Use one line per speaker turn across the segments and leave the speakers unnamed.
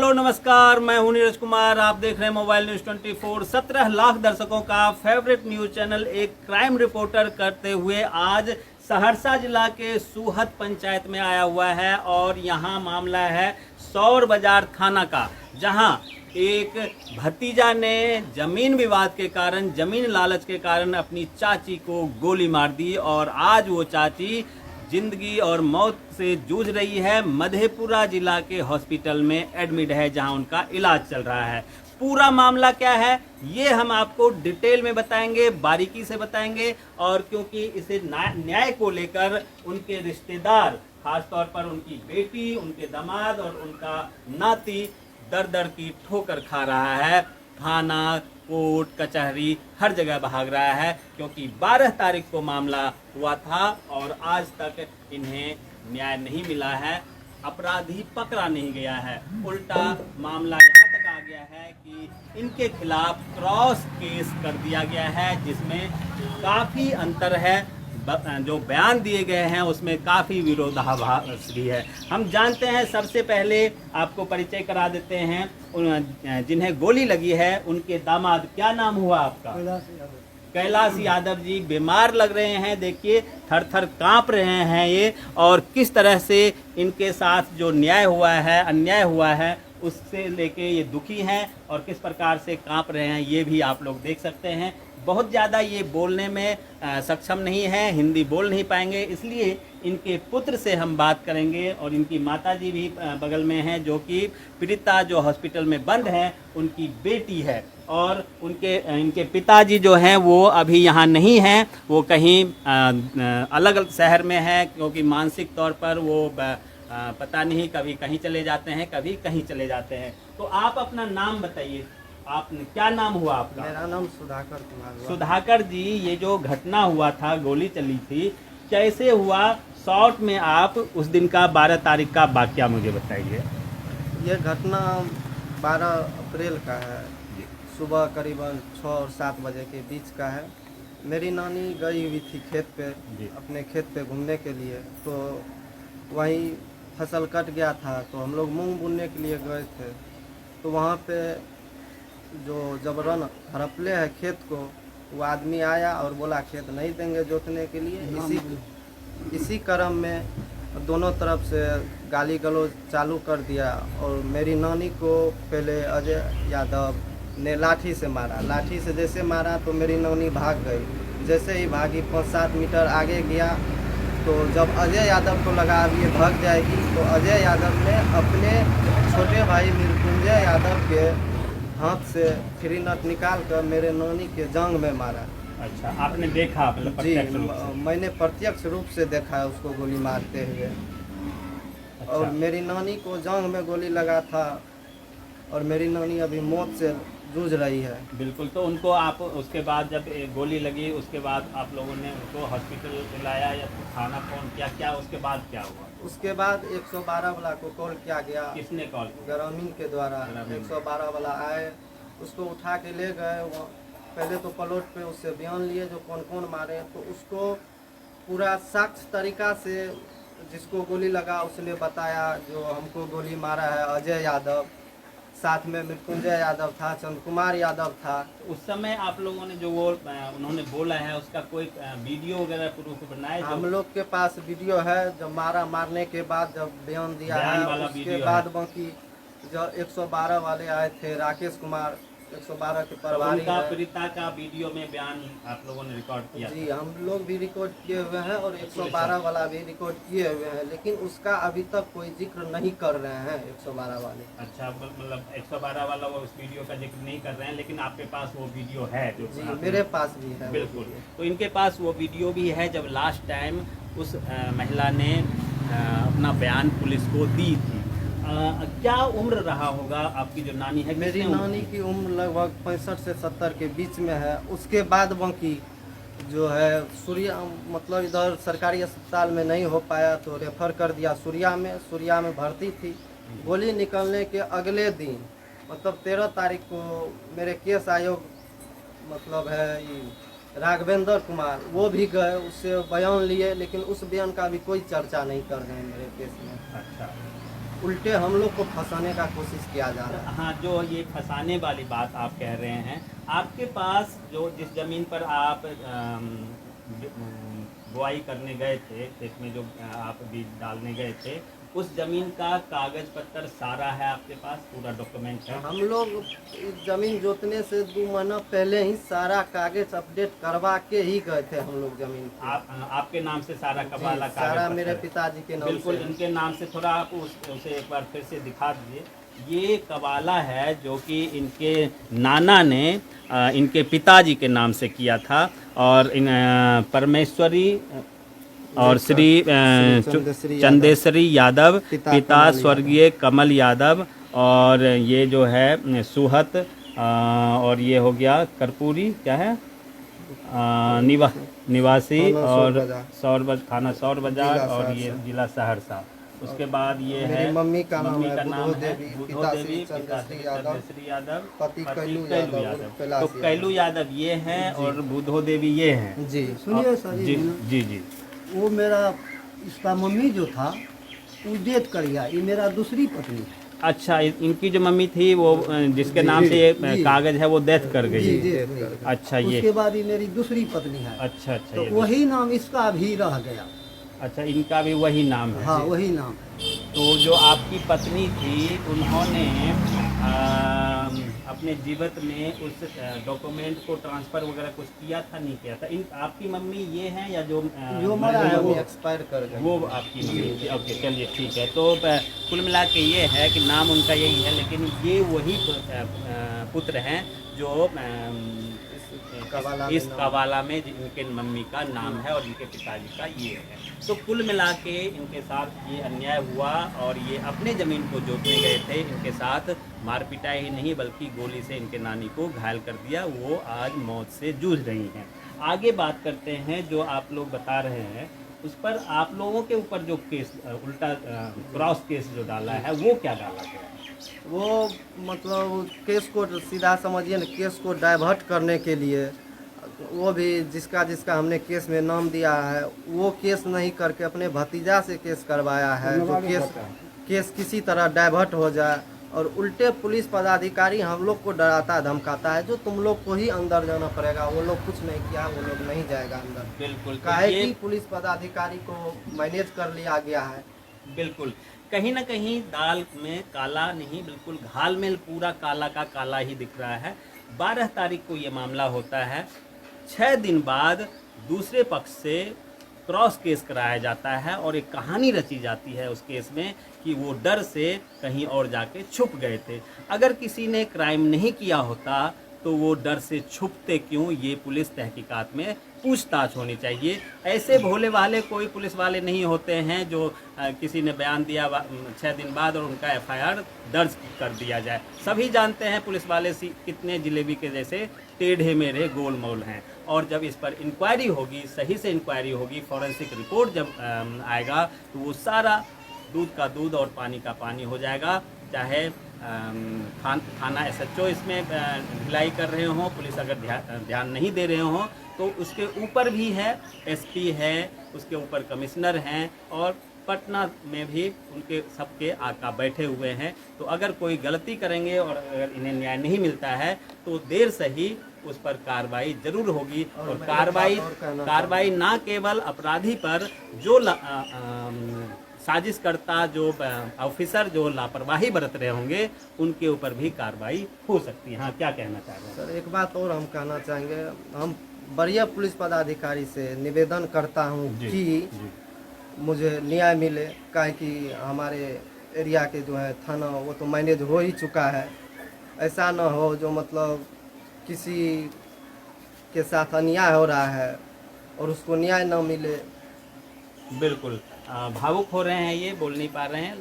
Hello नमस्कार, मैं हूं नीरज कुमार। आप देख रहे हैं मोबाइल न्यूज 24। 17 लाख दर्शकों का फेवरेट न्यूज चैनल एक क्राइम रिपोर्टर करते हुए आज सहरसा जिला के सूहत पंचायत में आया हुआ है और यहां मामला है सौर बाजार थाना का, जहां एक भतीजा ने जमीन विवाद के कारण, जमीन लालच के कारण अपनी चाची को गोली मार दी और आज वो चाची जिंदगी और मौत से जूझ रही है। मधेपुरा जिला के हॉस्पिटल में एडमिट है, जहां उनका इलाज चल रहा है। पूरा मामला क्या है ये हम आपको डिटेल में बताएंगे, बारीकी से बताएंगे। और क्योंकि इसे न्याय को लेकर उनके रिश्तेदार, खासतौर पर उनकी बेटी, उनके दामाद और उनका नाती दर दर की ठोकर खा रहा है। थाना, कोर्ट, कचहरी हर जगह भाग रहा है, क्योंकि 12 तारीख को मामला हुआ था और आज तक इन्हें न्याय नहीं मिला है। अपराधी पकड़ा नहीं गया है, उल्टा मामला यहाँ तक आ गया है कि इनके खिलाफ क्रॉस केस कर दिया गया है, जिसमें काफ़ी अंतर है। जो बयान दिए गए हैं उसमें काफ़ी विरोधाभास भी है। हम जानते हैं, सबसे पहले आपको परिचय करा देते हैं जिन्हें गोली लगी है, उनके दामाद। क्या नाम हुआ आपका? कैलाश यादव जी बीमार लग रहे हैं, देखिए थर थर कांप रहे हैं ये। और किस तरह से इनके साथ जो न्याय हुआ है, अन्याय हुआ है, उससे लेके ये दुखी हैं और किस प्रकार से कांप रहे हैं ये भी आप लोग देख सकते हैं। बहुत ज़्यादा ये बोलने में सक्षम नहीं है, हिंदी बोल नहीं पाएंगे, इसलिए इनके पुत्र से हम बात करेंगे। और इनकी माताजी भी बगल में हैं, जो कि पीड़िता जो हॉस्पिटल में बंद है उनकी बेटी है। और इनके पिताजी जो हैं वो अभी यहाँ नहीं हैं, वो कहीं अलग शहर में हैं, क्योंकि मानसिक तौर पर वो पता नहीं, कभी कहीं चले जाते हैं, कभी कहीं चले जाते हैं। तो आप अपना नाम बताइए, आपने क्या नाम हुआ आपका?
मेरा नाम सुधाकर कुमार हुआ।
सुधाकर जी, ये जो घटना हुआ था, गोली चली थी, कैसे हुआ? शॉर्ट में आप उस दिन का 12 तारीख का वाकया मुझे बताइए।
ये घटना 12 अप्रैल का है, सुबह करीबन 6 और 7 बजे के बीच का है। मेरी नानी गई हुई थी खेत पे, अपने खेत पे घूमने के लिए, तो वहीं फसल कट गया था, तो हम लोग मूंग बुनने के लिए गए थे। तो वहाँ पे जो जबरन हड़पले है खेत को, वो आदमी आया और बोला खेत नहीं देंगे जोतने के लिए। इसी क्रम में दोनों तरफ से गाली गलौज चालू कर दिया और मेरी नानी को पहले अजय यादव ने लाठी से मारा। लाठी से जैसे मारा तो मेरी नानी भाग गई। जैसे ही भागी 5-7 मीटर आगे गया, तो जब अजय यादव को लगा अब ये भाग जाएगी, तो अजय यादव ने अपने छोटे भाई मृत्युंजय यादव के हाथ से फ्री नट निकाल कर मेरे नानी के जांघ में मारा।
अच्छा, आपने देखा? मतलब
जी, मैंने प्रत्यक्ष रूप से देखा उसको गोली मारते हुए। अच्छा। और मेरी नानी को जांघ में गोली लगा था और मेरी नानी अभी मौत से जूझ रही है।
बिल्कुल। तो उनको आप उसके बाद जब गोली लगी, उसके बाद आप लोगों ने उनको हॉस्पिटल लाया या थाना फोन किया, क्या उसके बाद क्या हुआ?
उसके बाद 112 वाला को कॉल किया गया।
किसने कॉल किया?
ग्रामीण के द्वारा 112 वाला आए, उसको उठा के ले गए। पहले तो प्लॉट पे उससे बयान लिए जो कौन कौन मारे, तो उसको पूरा साक्ष्य तरीका से जिसको गोली लगा उसने बताया जो हमको गोली मारा है अजय यादव, साथ में मृत्युंजय यादव था, चंद्र कुमार यादव था।
उस समय आप लोगों ने जो वो उन्होंने बोला है उसका कोई वीडियो वगैरह प्रूफ बनाए?
हम लोग के पास वीडियो है, जब मारने के बाद जब बयान दिया है, उसके बाद बाकी जो 112 वाले आए थे, राकेश कुमार 112 के प्रभारी
है, पीड़िता का वीडियो में बयान आप लोगों ने रिकॉर्ड किया? जी,
हम लोग भी रिकॉर्ड किए हुए हैं और 112 वाला भी रिकॉर्ड किए हुए हैं, लेकिन उसका अभी तक कोई जिक्र नहीं कर रहे हैं 112 वाले।
अच्छा, मतलब 112 वाला वो उस वीडियो का जिक्र नहीं कर रहे हैं, लेकिन आपके पास वो वीडियो है? जो
जी, मेरे पास भी है।
बिल्कुल। तो इनके पास वो वीडियो भी है जब लास्ट टाइम उस महिला ने अपना बयान पुलिस को दी थी। क्या उम्र रहा होगा आपकी जो नानी है?
मेरी नानी की उम्र लगभग 65 से 70 के बीच में है। उसके बाद बाकी जो है सूर्या, मतलब इधर सरकारी अस्पताल में नहीं हो पाया तो रेफर कर दिया सूर्या में भर्ती थी। गोली निकलने के अगले दिन, मतलब 13 तारीख को मेरे केस आयोग मतलब है राघवेंद्र कुमार, वो भी गए, उससे बयान लिए, लेकिन उस बयान का भी कोई चर्चा नहीं कर रहे हैं मेरे केस में।
अच्छा,
उल्टे हम लोग को फंसाने का कोशिश किया जा रहा है।
हाँ, जो ये फंसाने वाली बात आप कह रहे हैं, आपके पास जो जिस जमीन पर आप बुआई करने गए थे, खेत में जो आप बीज डालने गए थे, उस जमीन का कागज पत्तर सारा है आपके पास, पूरा डॉक्यूमेंट है?
हम लोग इस जमीन जोतने से 2 महीना पहले ही सारा कागज अपडेट करवा के ही गए थे हम लोग जमीन पे।
आपके नाम से सारा कबाला
जी,
कागज
सारा
पत्तर
मेरे
है?
पिताजी के नाम
बिल्कुल,
से।
इनके नाम से थोड़ा आप उसे एक बार फिर से दिखा दीजिए। ये कबाला है जो कि इनके नाना ने इनके पिताजी के नाम से किया था, और इन परमेश्वरी और श्री चंदेश्वरी यादव, पिता स्वर्गीय कमल यादव, और ये जो है सुहत, और ये हो गया कर्पूरी, क्या है, निवासी, और थाना सौर बाजार, और ये जिला सहरसा। उसके बाद ये है
मम्मी का नाम है
बुधो
पिता
देवी,
श्री
चंद्रश्री यादव,
पति
कैलू
कैलू
यादव। तो कैलू यादव ये हैं और बुधो देवी ये हैं।
जी,
सुनिए सर
जी जी जी।
वो मेरा इसका मम्मी जो था वो डेथ कर गया, ये मेरा दूसरी पत्नी है।
अच्छा, इनकी जो मम्मी थी वो जिसके नाम से ये
जी।
कागज है वो डेथ कर गई।
जी,
अच्छा, ये
उसके बाद ये मेरी दूसरी पत्नी है।
अच्छा अच्छा,
तो
ये
वही नाम इसका भी रह गया।
अच्छा, इनका भी वही नाम है?
हाँ, वही नाम।
तो जो आपकी पत्नी थी, उन्होंने अपने जीवित में उस डॉक्यूमेंट को ट्रांसफर वगैरह कुछ किया था, नहीं किया था? इन आपकी मम्मी ये हैं या जो
मरा है
वो एक्सपायर कर गए।
वो आपकी मम्मी थी? ओके, चलिए ठीक है। तो कुल मिला के ये है कि नाम उनका यही है, लेकिन ये वही पुत्र हैं जो इस कबाला में इनके मम्मी का नाम है और इनके पिताजी का ये है। तो कुल मिला के इनके साथ ये अन्याय हुआ, और ये अपने ज़मीन को जोतने गए थे, इनके साथ मारपीटाई ही नहीं बल्कि गोली से इनके नानी को घायल कर दिया। वो आज मौत से जूझ रही हैं। आगे बात करते हैं, जो आप लोग बता रहे हैं उस पर आप लोगों के ऊपर जो केस उल्टा क्रॉस केस जो डाला है, वो क्या डाला गया?
वो मतलब केस को सीधा समझिए ना, केस को डाइवर्ट करने के लिए, वो भी जिसका हमने केस में नाम दिया है वो केस नहीं करके अपने भतीजा से केस करवाया है, जो केस किसी तरह डाइवर्ट हो जाए। और उल्टे पुलिस पदाधिकारी हम लोग को डराता धमकाता है, जो तुम लोग को ही अंदर जाना पड़ेगा, वो लोग कुछ नहीं किया, वो लोग नहीं जाएगा अंदर।
बिल्कुल,
काहे कि पुलिस पदाधिकारी को मैनेज कर लिया गया है।
बिल्कुल, कहीं ना कहीं दाल में काला नहीं, बिल्कुल घाल में पूरा काला का काला ही दिख रहा है। 12 तारीख को ये मामला होता है। 6 दिन बाद दूसरे पक्ष से क्रॉस केस कराया जाता है, और एक कहानी रची जाती है उस केस में कि वो डर से कहीं और जाके छुप गए थे। अगर किसी ने क्राइम नहीं किया होता तो वो डर से छुपते क्यों, ये पुलिस तहकीकात में पूछताछ होनी चाहिए। ऐसे भोले वाले कोई पुलिस वाले नहीं होते हैं जो किसी ने बयान दिया 6 दिन बाद और उनका FIR दर्ज कर दिया जाए। सभी जानते हैं पुलिस वाले कितने जिलेबी के जैसे टेढ़े मेढ़े गोलमोल हैं, और जब इस पर इंक्वायरी होगी, सही से इंक्वायरी होगी, फॉरेंसिक रिपोर्ट जब आएगा तो वो सारा दूध का दूध और पानी का पानी हो जाएगा। चाहे थाना SHO इसमें ढिलाई कर रहे हों, पुलिस अगर ध्यान नहीं दे रहे हों, तो उसके ऊपर भी है SP है, उसके ऊपर कमिश्नर हैं, और पटना में भी उनके सबके आका बैठे हुए हैं। तो अगर कोई गलती करेंगे और अगर इन्हें न्याय नहीं मिलता है तो देर सही उस पर कार्रवाई जरूर होगी। और कार्रवाई ना केवल अपराधी पर, जो साजिशकर्ता, जो ऑफिसर जो लापरवाही बरत रहे होंगे, उनके ऊपर भी कार्रवाई हो सकती है। हाँ, क्या कहना चाह रहे हैं
सर? एक बात और हम कहना चाहेंगे, हम वरीय पुलिस पदाधिकारी से निवेदन करता हूं कि मुझे न्याय मिले, काहे कि हमारे एरिया के जो है थाना वो तो मैनेज हो ही चुका है। ऐसा ना हो जो मतलब किसी के साथ अन्याय हो रहा है और उसको न्याय न मिले।
बिल्कुल, भावुक हो रहे हैं, ये बोल नहीं पा रहे हैं।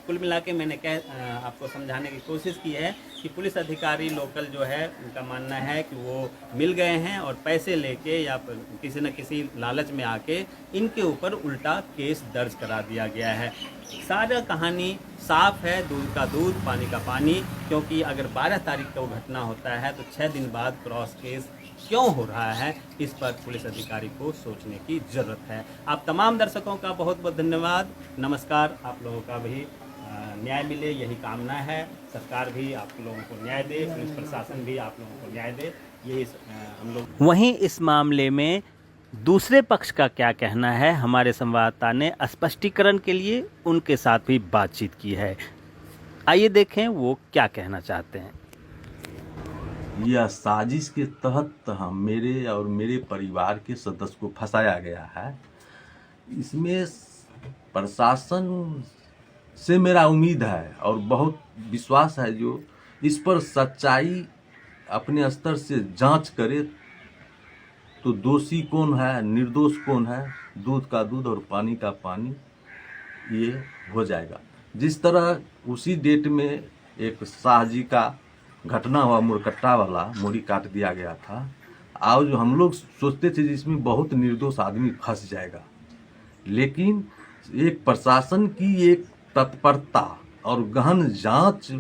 कुल मिला के मैंने आपको समझाने की कोशिश की है कि पुलिस अधिकारी लोकल जो है उनका मानना है कि वो मिल गए हैं और पैसे लेके या किसी न किसी लालच में आके इनके ऊपर उल्टा केस दर्ज करा दिया गया है। सारा कहानी साफ है, दूध का दूध पानी का पानी, क्योंकि अगर 12 तारीख को घटना होता है तो 6 दिन बाद क्रॉस केस क्यों हो रहा है, इस पर पुलिस अधिकारी को सोचने की ज़रूरत है। आप तमाम दर्शकों का बहुत बहुत धन्यवाद, नमस्कार। आप लोगों का भी न्याय मिले, यही कामना है। सरकार भी आप लोगों को न्याय दे, पुलिस प्रशासन भी आप लोगों को न्याय दे, यही हम लोग। वहीं इस मामले में दूसरे पक्ष का क्या कहना है, हमारे संवाददाता ने स्पष्टीकरण के लिए उनके साथ भी बातचीत की है। आइए देखें वो क्या कहना चाहते हैं।
यह साजिश के तहत हम मेरे और मेरे परिवार के सदस्य को फंसाया गया है। इसमें प्रशासन से मेरा उम्मीद है और बहुत विश्वास है जो इस पर सच्चाई अपने स्तर से जांच करे तो दोषी कौन है, निर्दोष कौन है, दूध का दूध और पानी का पानी ये हो जाएगा। जिस तरह उसी डेट में एक शाह जी का घटना हुआ, मुरकट्टा वाला मूड़ी काट दिया गया था, और जो हम लोग सोचते थे जिसमें बहुत निर्दोष आदमी फंस जाएगा, लेकिन एक प्रशासन की एक तत्परता और गहन जांच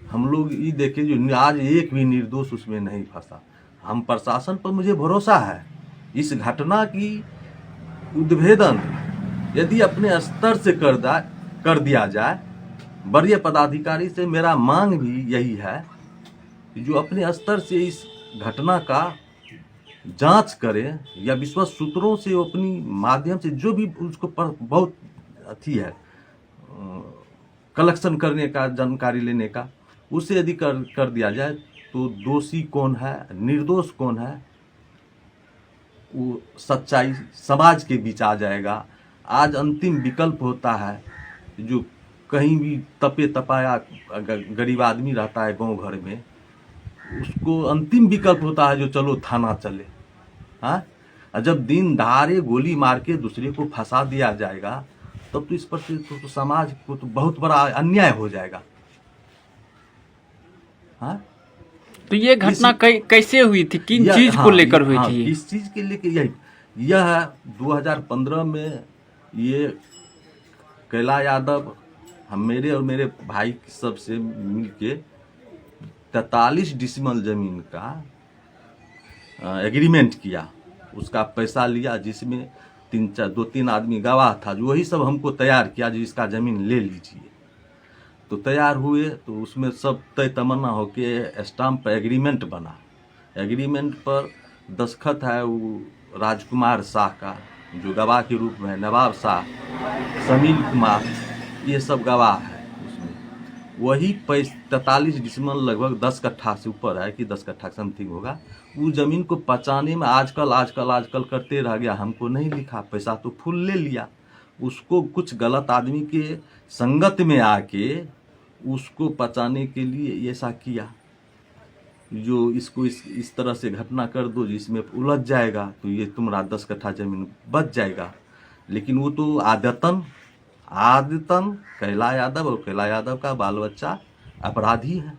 हम लोग ये देखे जो आज एक भी निर्दोष उसमें नहीं फंसा। हम प्रशासन पर मुझे भरोसा है। इस घटना की उद्भेदन यदि अपने स्तर से कर दिया जाए, वरीय पदाधिकारी से मेरा मांग भी यही है कि जो अपने स्तर से इस घटना का जांच करे या विश्वस्त सूत्रों से अपनी माध्यम से जो भी उसको पर बहुत अथी है कलेक्शन करने का, जानकारी लेने का, उसे यदि कर दिया जाए तो दोषी कौन है, निर्दोष कौन है, वो सच्चाई समाज के बीच आ जाएगा। आज अंतिम विकल्प होता है जो कहीं भी तपे तपाया गरीब आदमी रहता है गांव घर में, उसको अंतिम विकल्प होता है जो चलो थाना चले। हाँ, जब दिन दहाड़े गोली मार के दूसरे को फंसा दिया जाएगा तब तो इस पर तो समाज को तो बहुत बड़ा अन्याय हो जाएगा। हाँ,
तो ये घटना कैसे हुई थी, किन चीज को लेकर हुई थी?
किस चीज के लेकर? यह 2015 में ये कैला यादव हम मेरे और मेरे भाई सबसे मिलके 43 डिसमल जमीन का एग्रीमेंट किया, उसका पैसा लिया, जिसमें 2-3 आदमी गवाह था, जो वही सब हमको तैयार किया जो इसका ज़मीन ले लीजिए। तो तैयार हुए तो उसमें सब तय तमन्ना हो के स्टाम्प पर एग्रीमेंट बना। एग्रीमेंट पर दस्तखत है वो राजकुमार शाह का, जो गवाह के रूप में नवाब शाह, समील कुमार, ये सब गवाह है उसमें। वही 43 डिसमल लगभग 10 कट्ठा से ऊपर है कि 10 कट्ठा समथिंग होगा। वो ज़मीन को पचाने में आजकल करते रह गया, हमको नहीं लिखा, पैसा तो फुल ले लिया। उसको कुछ गलत आदमी के संगत में आके उसको पचाने के लिए ऐसा किया जो इसको इस तरह से घटना कर दो जिसमें उलझ जाएगा तो ये तुम्हारा 10 कट्ठा ज़मीन बच जाएगा। लेकिन वो तो आदतन कैला यादव और कैला यादव का बाल बच्चा अपराधी है।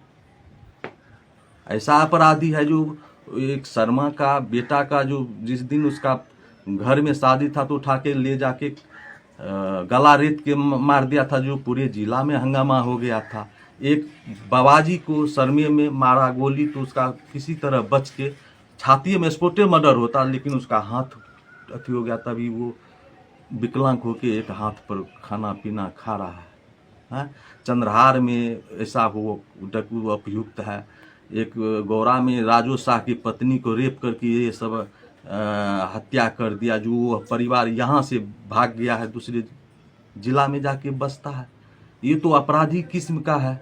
ऐसा अपराधी है जो एक शर्मा का बेटा का, जो जिस दिन उसका घर में शादी था तो उठा के ले जाके गला रेत के मार दिया था, जो पूरे जिला में हंगामा हो गया था। एक बाबाजी को सरमे में मारा गोली तो उसका किसी तरह बच के छाती में स्पोर्टे मर्डर होता, लेकिन उसका हाथ अथी हो गया, तभी वो विकलांग होके एक हाथ पर खाना पीना खा रहा है। चंद्रहार में ऐसा हो डकू अपयुक्त है। एक गौरा में राजू शाह की पत्नी को रेप करके ये सब हत्या कर दिया, जो परिवार यहाँ से भाग गया है, दूसरे जिला में जाके बसता है। ये तो अपराधी किस्म का है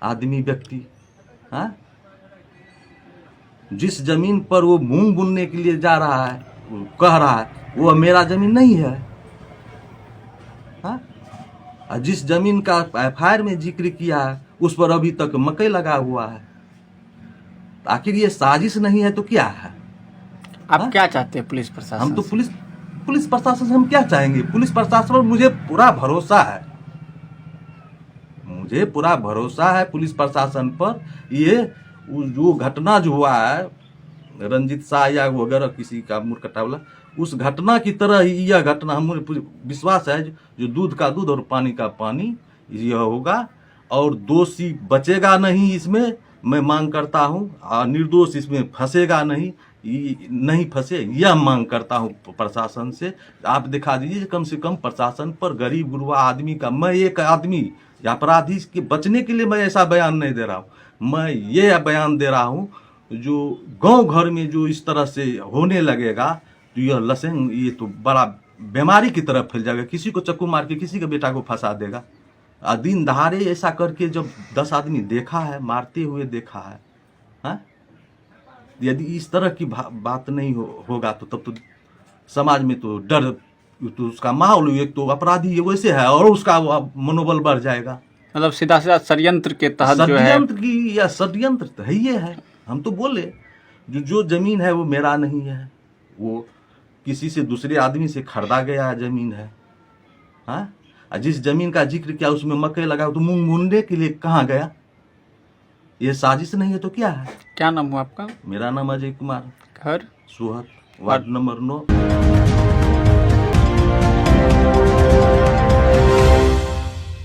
आदमी, व्यक्ति। हाँ, जिस जमीन पर वो मूंग बुनने के लिए जा रहा है, वो कह रहा है वो मेरा जमीन नहीं है। हाँ, जिस जमीन का एफआईआर में जिक्र किया है उस पर अभी तक मकई लगा हुआ है। आखिर ये साजिश नहीं है तो क्या है?
आप क्या चाहते हैं पुलिस प्रशासन?
हम तो पुलिस प्रशासन से हम क्या चाहेंगे? पुलिस प्रशासन पर मुझे पूरा भरोसा है, मुझे पूरा भरोसा है पुलिस प्रशासन पर। ये जो घटना जो हुआ है रंजीत शाह या वगैरह किसी का मुरकट्टा वाला, उस घटना की तरह ही यह घटना हमें विश्वास है जो दूध का दूध और पानी का पानी यह होगा, और दोषी बचेगा नहीं इसमें, मैं मांग करता हूँ, और निर्दोष इसमें फंसेगा नहीं, नहीं फंसे, यह मांग करता हूँ प्रशासन से। आप दिखा दीजिए कम से कम प्रशासन पर गरीब गुरबा आदमी का, मैं एक आदमी या अपराधी के बचने के लिए मैं ऐसा बयान नहीं दे रहा हूँ, मैं ये बयान दे रहा हूँ जो गांव घर में जो इस तरह से होने लगेगा तो यह लसेंग, ये तो बड़ा बीमारी की तरफ फैल जाएगा। किसी को चक्कू मार के किसी के बेटा को फंसा देगा। दिन दहाड़े ऐसा करके जब 10 आदमी देखा है, मारते हुए देखा है, हाँ? यदि इस तरह की बात नहीं होगा तो तब तो समाज में तो डर, तो उसका माहौल, एक तो अपराधी वैसे है और उसका मनोबल बढ़ जाएगा।
मतलब सीधा सीधा षड्यंत्र के तहत जो है,
षड्यंत्र की, या षड्यंत्र तो है ये है। हम तो बोले जो जमीन है वो मेरा नहीं है, वो किसी से दूसरे आदमी से खरीदा गया जमीन है, हाँ? जिस जमीन का जिक्र किया उसमें मकई लगा तो मूंग मूंडने के लिए कहाँ गया? ये साजिश नहीं है तो क्या है?
क्या नाम हुआ आपका?
मेरा नाम अजय कुमार,
घर
सोहत, वार्ड नंबर 9।